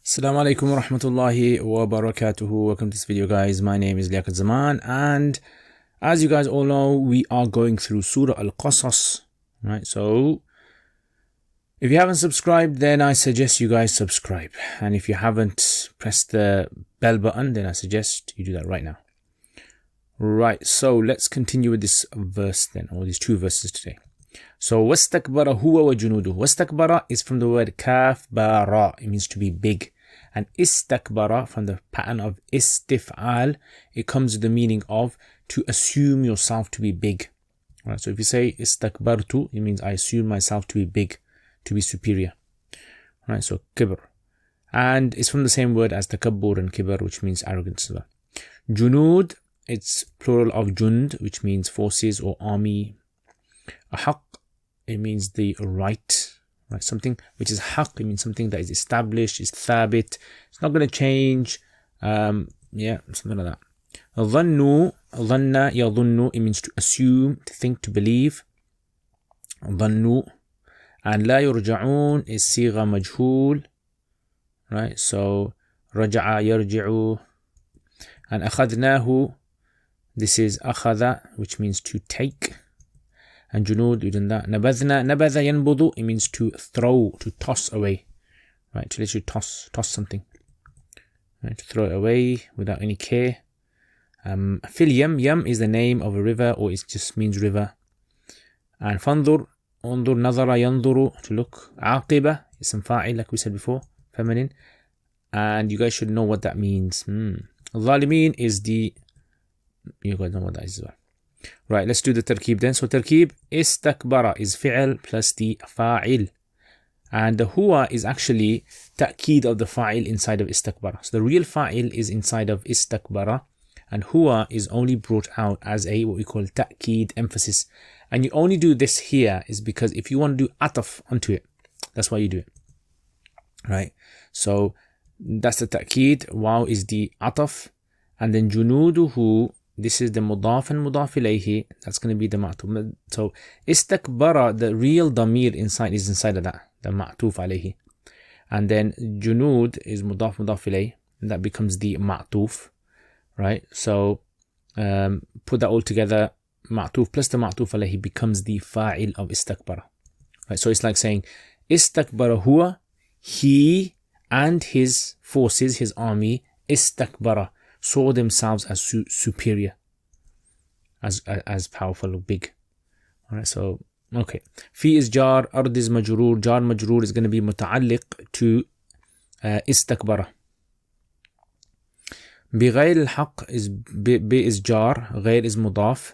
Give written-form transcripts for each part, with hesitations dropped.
Assalamu alaikum wa rahmatullahi wa barakatuhu. Welcome to this video, guys. My name is Liaquat, and as you guys all know, we are going through Surah al-Qasas, right? So if you haven't subscribed, then I suggest you guys subscribe, and if you haven't pressed the bell button, then I suggest you do that right now. Right, so let's continue with this verse then, or these two verses today. So wastakbara huwa wa junuduhu. Wastakbara is from the word kaf bara. It means to be big. And istakbara from the pattern of istif'al. It comes with the meaning of to assume yourself to be big. Right, so if you say istakbartu, it means I assume myself to be big, to be superior. Right, so kibr. And it's from the same word as takabbur and kibr, which means arrogance. Junud, it's plural of jund, which means forces or army. Haqq, it means the right, something which is haqq, it means something that is established, is thabit, it's not going to change. Something like that. Dhannu, dhanna yadhunnu, it means to assume, to think, to believe. Dhannu. And la yurja'un is sigha majhul, right? So raja'a yarji'u. And akhadnahu, this is akhadha, which means to take. And junud, you done that. Nabadhna, nabadha yanbudu, it means to throw, to toss away. Right, to literally toss something. Right, to throw it away without any care. Fil yam is the name of a river, or it just means river. And fandur, undur, nazara, yanduru, to look. Aqiba, ism fa'il, like we said before, feminine. And you guys should know what that means. Zalimeen is the, you guys know what that is as well. Right, let's do the tarkeeb then. So tarkeeb, istakbara is fi'l plus the fa'il. And the huwa is actually ta'keed of the fa'il inside of istakbara. So the real fa'il is inside of istakbara. And huwa is only brought out as a what we call ta'keed, emphasis. And you only do this here is because if you want to do ataf onto it, that's why you do it. Right, so that's the ta'keed. Waw is the ataf. And then junuduhu, this is the mudaf and mudaf ilayhi. That's going to be the ma'tuf. So istakbara, the real damir inside is inside of that, the ma'tuf alayhi. And then junud is mudaf mudaf ilayhi, and that becomes the ma'tuf. Right, so put that all together, ma'tuf plus the ma'tuf alayhi becomes the fa'il of istakbara. Right, so it's like saying istakbara huwa, he and his forces, his army, istakbara, saw themselves as superior, as powerful or big. Alright, so okay. Fi is jar, ard is majroor. Jar majroor is going to be muta'alliq to istakbara. Bighayr al-haq is bi is jar, ghayr is mudaf,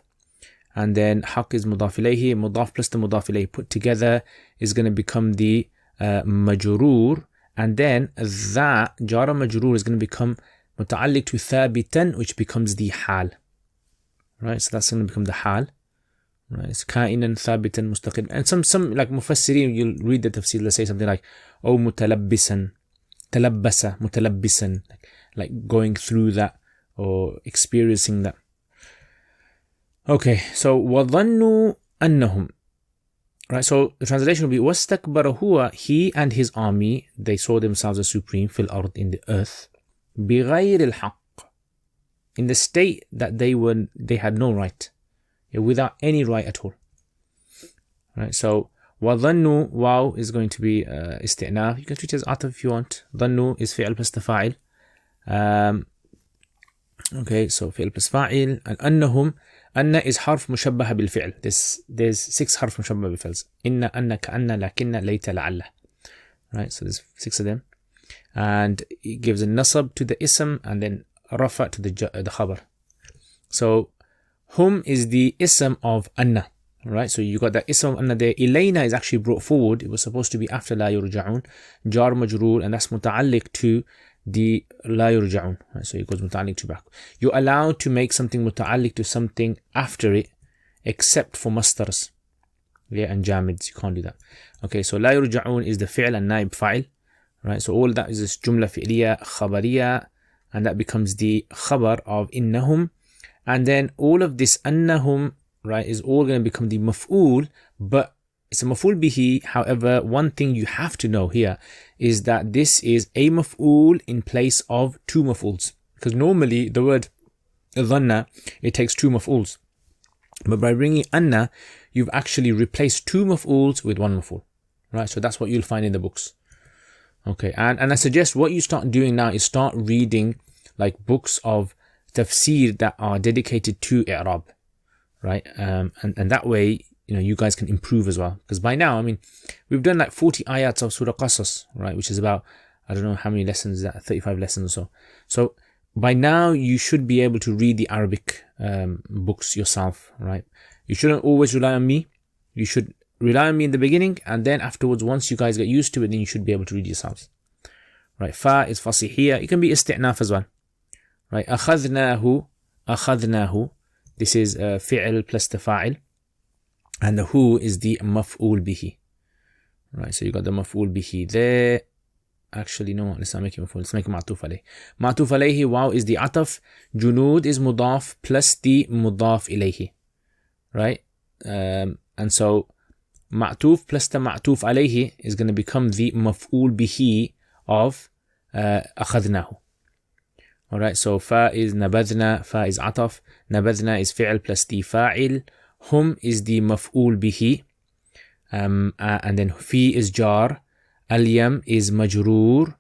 and then haq is mudaf ilayhi. Mudaf plus the mudaf ilayhi put together is going to become the majroor, and then that jar majroor is going to become muta'alliq to thabitan, which becomes the hal. Right, so that's going to become the hal. Right, it's ka'inan, thabitan, mustaqil. And some like mufassirin, you'll read the tafsir, they'll say something like, oh, mutalabbisan, talabbasa, mutalabbisan, like going through that or experiencing that. Okay, so وَظَنُّوا أَنَّهُمْ. Right, so the translation will be وَاسْتَكْبَرَ huwa, he and his army, they saw themselves as supreme, fil ard, in the earth. بغير الحق, in the state that they had no right, without any right at all. Right, so وظنوا, wow is going to be isti'naf. You can treat it as ataf if you want. ظنوا is fi'l plus the fa'il. Okay, so fi'l plus fa'il. And أنهم, أن is حرف مشبه بالفعل. There's 6 حرف مشبه بالفعل. إن, أن, كأن, لكن, ليت, لعل. Right, so there's 6 of them. And it gives a nasab to the ism and then rafa to the khabar. So hum is the ism of anna. Right, so you got that ism of anna there. Ilayna is actually brought forward. It was supposed to be after la yurja'un, jar majroor, and that's muta'alliq to the la yurja'un. Right, so it goes muta'alliq to back. You're allowed to make something muta'alliq to something after it, except for masters, and jamids. You can't do that. Okay, so la yurja'un is the fi'l and naib fa'il. Right, so all that is this jumla fi'liya khabariya, and that becomes the khabar of innahum. And then all of this annahum, right, is all going to become the maf'ul, but it's a maf'ul bihi. However, one thing you have to know here is that this is a maf'ul in place of two maf'uls. Because normally the word dhanna, it takes two maf'uls. But by bringing anna, you've actually replaced two maf'uls with one maf'ul. Right? So that's what you'll find in the books. Okay, and I suggest what you start doing now is start reading like books of tafsir that are dedicated to i'rab. Right? And that way, you guys can improve as well. Because by now, I mean, we've done like 40 ayats of Surah Qasas, right? Which is about, I don't know how many lessons is that, 35 lessons or so. So by now, you should be able to read the Arabic books yourself, right? You shouldn't always rely on me. You should rely on me in the beginning, and then afterwards, once you guys get used to it, then you should be able to read yourselves. Right? Fa is fasihiyya. It can be isti'naf as well. Right? Akhadnahu. This is fi'l plus the fa'il. And the who is the maf'ul bihi. Right, so you got the maf'ul bihi there. Actually, no, let's not make it maf'ul. Let's make it ma'tuf alayh. Ma'tuf alayhi, wow is the ataf. Junud is mudaf plus the mudaf ilayhi. Right? And so, ma'tuf plus the ma'tuf alayhi is going to become the maf'ul bihi of akhadnahu. Alright, so fa is nabadna, fa is ataf. Nabadna is fi'l plus the fa'il. Hum is the maf'ul bihi, and then fi is jar, al-yam is majroor,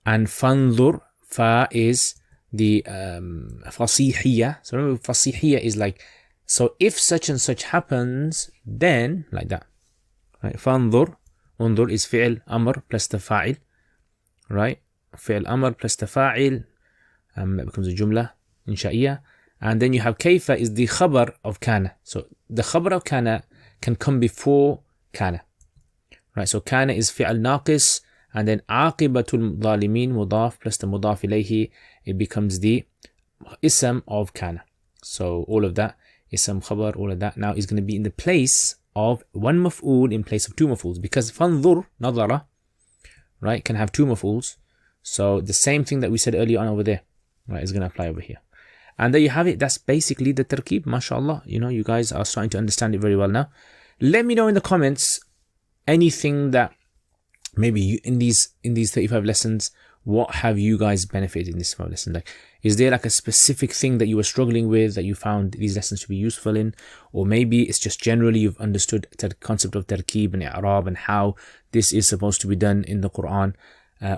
and fanzur, fa is the fasihiyya. So remember, fasihiyya is like, so if such and such happens, then like that. Right? Fanzur, unzur is fi'l amr plus the fa'il. Right? Fi'l amr plus the fa'il, that becomes a jumla insha'iyya. And then you have kayfa is the khabar of kana. So the khabar of kana can come before kana. Right, so kana is fi'al naqis, and then aqibatul zalimin mudaf plus the mudaf ilayhi, it becomes the ism of kana. So all of that, ism, khabar, all of that now is going to be in the place of one maf'ul in place of two maf'uls. Because fanzur, nadara, right, can have two maf'uls. So the same thing that we said earlier on over there, right, is going to apply over here. And there you have it. That's basically the tarkeeb. MashaAllah. You guys are starting to understand it very well now. Let me know in the comments anything that maybe you, in these 35 lessons, what have you guys benefited in this 5 lessons? Like, is there like a specific thing that you were struggling with that you found these lessons to be useful in? Or maybe it's just generally you've understood the concept of tarkeeb and i'rab and how this is supposed to be done in the Quran.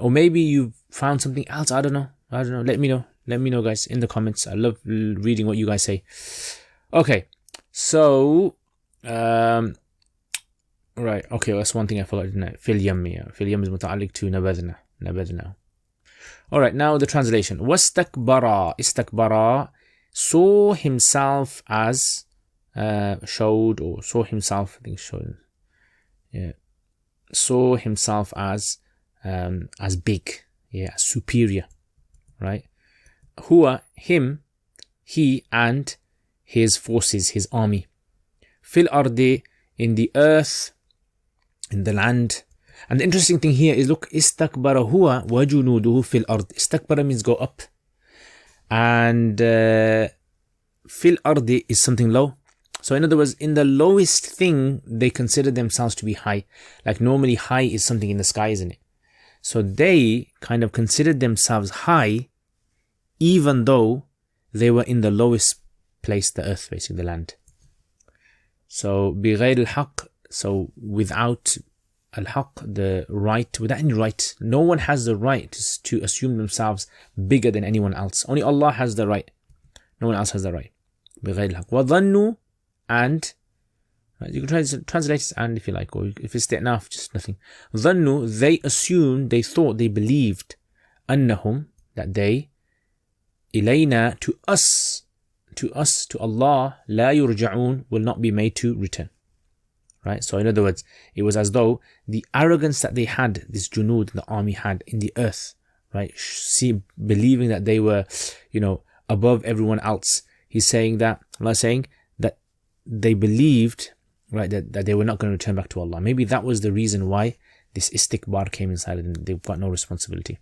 Or maybe you've found something else. I don't know. Let me know. Let me know, guys, in the comments. I love reading what you guys say. Okay, so right. Okay, that's one thing I forgot, didn't I? Fil yammi. Fil yam is muta'alliq to nabadna. All right, now the translation. Istakbara saw himself as showed, or saw himself. I think showed. Yeah, saw himself as big. Yeah, superior. Right. Huwa, him, he, and his forces, his army. Fil ardi, in the earth, in the land. And the interesting thing here is, look, istakbara huwa wa junuduhu fil ard. Istakbara means go up. And fil ardi is something low. So in other words, in the lowest thing, they consider themselves to be high. Like normally high is something in the sky, isn't it? So they kind of considered themselves high, even though they were in the lowest place, the earth, basically the land. So بغير الحق, so without al-haq, the right, without any right. No one has the right to assume themselves bigger than anyone else. Only Allah has the right. No one else has the right. بغير الحق. وظنوا, and you can try to translate it and if you like, or if it's enough, just nothing. ظنوا, they assumed, they thought, they believed, أنهم, that they, إلينا, to us, to Allah, لا يرجعون, will not be made to return. Right? So in other words, it was as though the arrogance that they had, this junud, the army had in the earth, right? Believing that they were, above everyone else. He's saying that, Allah is saying that they believed, right, that they were not going to return back to Allah. Maybe that was the reason why this istikbar came inside and they've got no responsibility.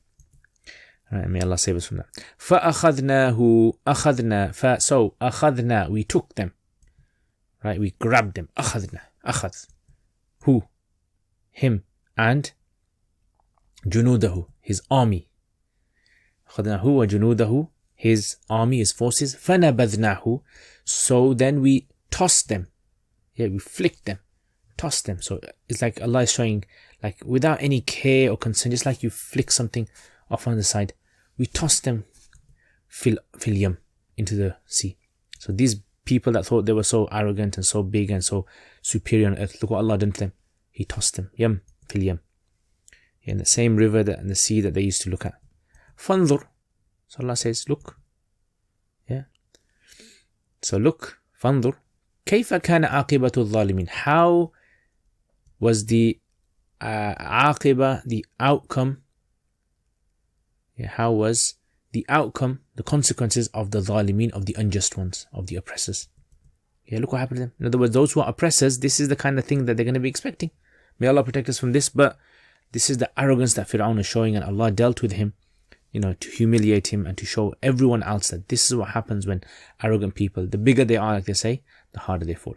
Right, may Allah save us from that. فَأَخَذْنَاهُ أَخَذْنَا. So, أَخَذْنَا, we took them. Right, we grabbed them. أَخَذْنَا. أَخَذْ. who? Him and junudahu, his army. أخذناه وجنوده, his army, his forces. فنبذناه, so then we tossed them. Yeah, we flicked them, tossed them. So it's like Allah is showing, like without any care or concern, just like you flick something off on the side, we tossed them fil yam, into the sea. So these people that thought they were so arrogant and so big and so superior on earth, look what Allah done to them. He tossed them, yam, fil yam, in the same river and the sea that they used to look at. Fanzur, so Allah says, look. Yeah, so look, fanzur كيف كان عاقبة الظالمين, how was the عاقبة, the outcome, yeah, how was the outcome, the consequences of the ظالمين, of the unjust ones, of the oppressors. Yeah, look what happened to them. In other words, those who are oppressors, this is the kind of thing that they're going to be expecting. May Allah protect us from this, but this is the arrogance that Fir'aun is showing, and Allah dealt with him, you know, to humiliate him and to show everyone else that this is what happens when arrogant people, the bigger they are, like they say, the harder they fall.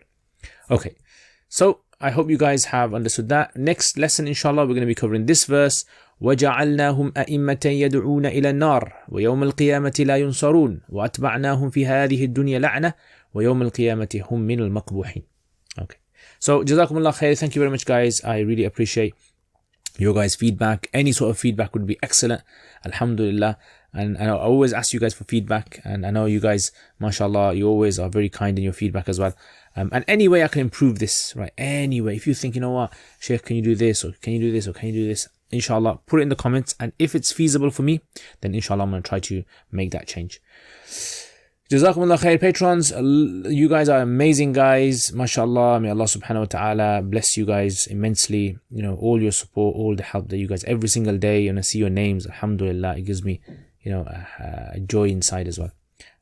Okay, so I hope you guys have understood that. Next lesson, inshallah, we're going to be covering this verse. وَجَعَلْنَاهُمْ أَئِمَّةً يَدْعُونَ إِلَى النَّارِ وَيَوْمَ الْقِيَامَةِ لَا يُنصَرُونَ وَأَتْبَعْنَاهُم فِي هَذِهِ الدُّنْيَا لَعْنَةً وَيَوْمَ الْقِيَامَةِ هُمْ مِنَ الْمَقْبُوحِينَ. Okay, so Jazakumullah khair. Thank you very much, guys. I really appreciate your guys' feedback. Any sort of feedback would be excellent, alhamdulillah. And I always ask you guys for feedback, and I know you guys, mashallah, you always are very kind in your feedback as well. And any way I can improve this, right? Anyway, if you think, you know what, Sheikh, can you do this, or can you do this, or can you do this, inshallah, put it in the comments, and if it's feasible for me, then inshallah I'm going to try to make that change. Jazakumullah khair, patrons. You guys are amazing guys, mashallah. May Allah subhanahu wa ta'ala bless you guys immensely. You know, all your support, all the help that you guys every single day, and I see your names, alhamdulillah, it gives me, you know, a joy inside as well.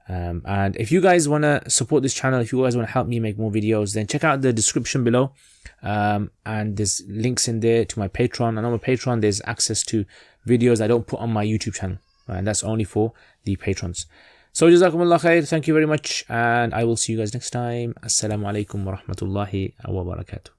And if you guys want to support this channel, if you guys want to help me make more videos, then check out the description below, and there's links in there to my Patreon. And on my Patreon there's access to videos I don't put on my YouTube channel, right? And that's only for the patrons. So Jazakumullah khair, thank you very much, and I will see you guys next time. Assalamu alaikum wa rahmatullahi wa barakatuh.